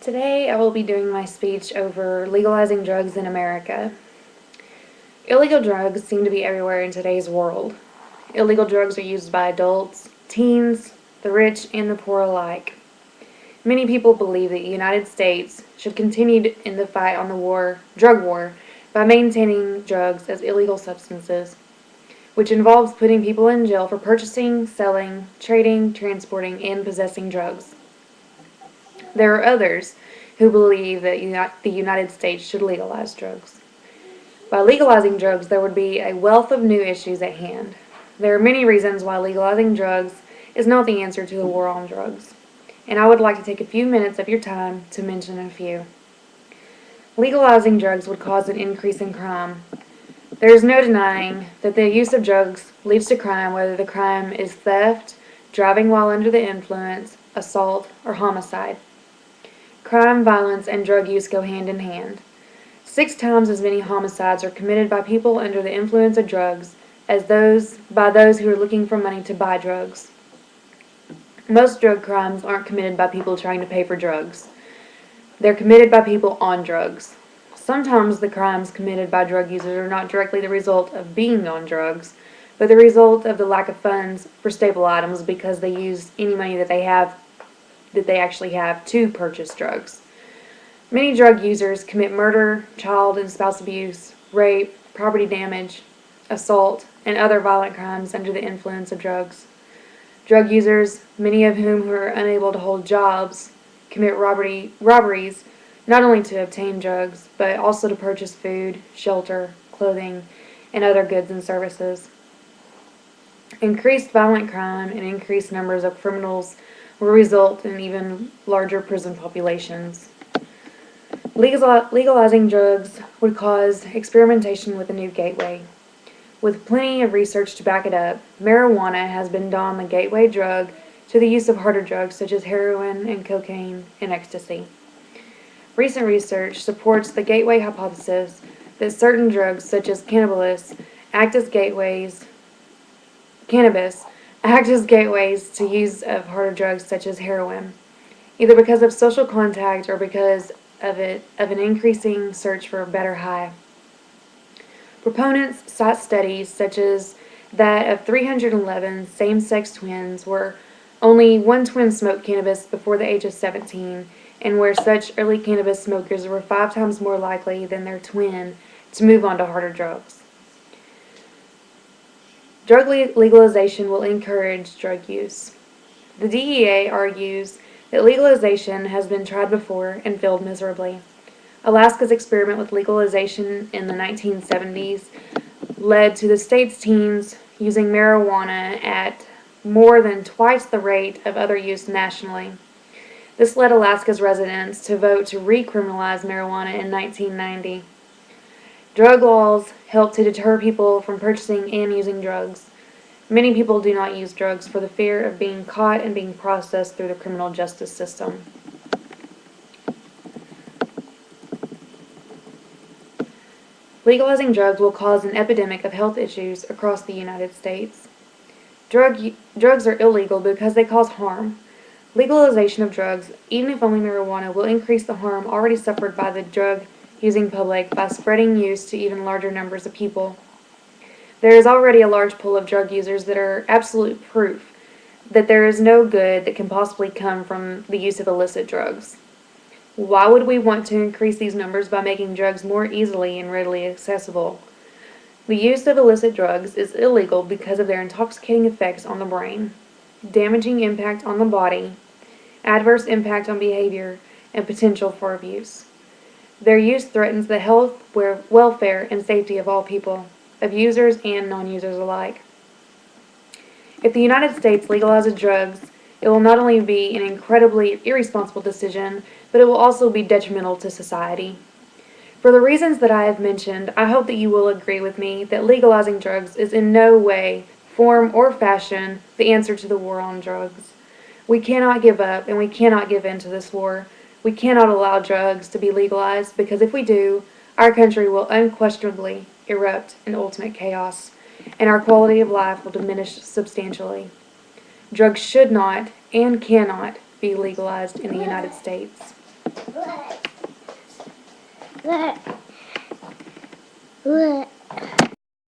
Today I will be doing my speech over legalizing drugs in America. Illegal drugs seem to be everywhere in today's world. Illegal drugs are used by adults, teens, the rich, and the poor alike. Many people believe that the United States should continue in the fight on the drug war by maintaining drugs as illegal substances, which involves putting people in jail for purchasing, selling, trading, transporting, and possessing drugs. There are others who believe that the United States should legalize drugs. By legalizing drugs, there would be a wealth of new issues at hand. There are many reasons why legalizing drugs is not the answer to the war on drugs, and I would like to take a few minutes of your time to mention a few. Legalizing drugs would cause an increase in crime. There is no denying that the use of drugs leads to crime, whether the crime is theft, driving while under the influence, assault, or homicide. Crime, violence, and drug use go hand in hand. 6 times as many homicides are committed by people under the influence of drugs as those who are looking for money to buy drugs. Most drug crimes aren't committed by people trying to pay for drugs. They're committed by people on drugs. Sometimes the crimes committed by drug users are not directly the result of being on drugs, but the result of the lack of funds for staple items because they use any money that they actually have to purchase drugs. Many drug users commit murder, child and spouse abuse, rape, property damage, assault, and other violent crimes under the influence of drugs. Drug users, many of whom are unable to hold jobs, commit robberies not only to obtain drugs, but also to purchase food, shelter, clothing, and other goods and services. Increased violent crime and increased numbers of criminals will result in even larger prison populations. Legalizing drugs would cause experimentation with a new gateway. With plenty of research to back it up, marijuana has been done the gateway drug to the use of harder drugs such as heroin and cocaine and ecstasy. Recent research supports the gateway hypothesis that certain drugs such as cannabis act as gateways to use of harder drugs such as heroin, either because of social contact or because of an increasing search for a better high. Proponents cite studies such as that of 311 same-sex twins where only one twin smoked cannabis before the age of 17, and where such early cannabis smokers were 5 times more likely than their twin to move on to harder drugs. Drug legalization will encourage drug use. The DEA argues that legalization has been tried before and failed miserably. Alaska's experiment with legalization in the 1970s led to the state's teens using marijuana at more than twice the rate of other use nationally. This led Alaska's residents to vote to recriminalize marijuana in 1990. Drug laws help to deter people from purchasing and using drugs. Many people do not use drugs for the fear of being caught and being processed through the criminal justice system. Legalizing drugs will cause an epidemic of health issues across the United States. Drugs are illegal because they cause harm. Legalization of drugs, even if only marijuana, will increase the harm already suffered by the drug-using public by spreading use to even larger numbers of people. There is already a large pool of drug users that are absolute proof that there is no good that can possibly come from the use of illicit drugs. Why would we want to increase these numbers by making drugs more easily and readily accessible? The use of illicit drugs is illegal because of their intoxicating effects on the brain, damaging impact on the body, adverse impact on behavior, and potential for abuse. Their use threatens the health, welfare, and safety of all people, of users and non-users alike. If the United States legalizes drugs, it will not only be an incredibly irresponsible decision, but it will also be detrimental to society. For the reasons that I have mentioned, I hope that you will agree with me that legalizing drugs is in no way, form, or fashion the answer to the war on drugs. We cannot give up and we cannot give in to this war. We cannot allow drugs to be legalized because if we do, our country will unquestionably erupt in ultimate chaos, and our quality of life will diminish substantially. Drugs should not and cannot be legalized in the United States. Look.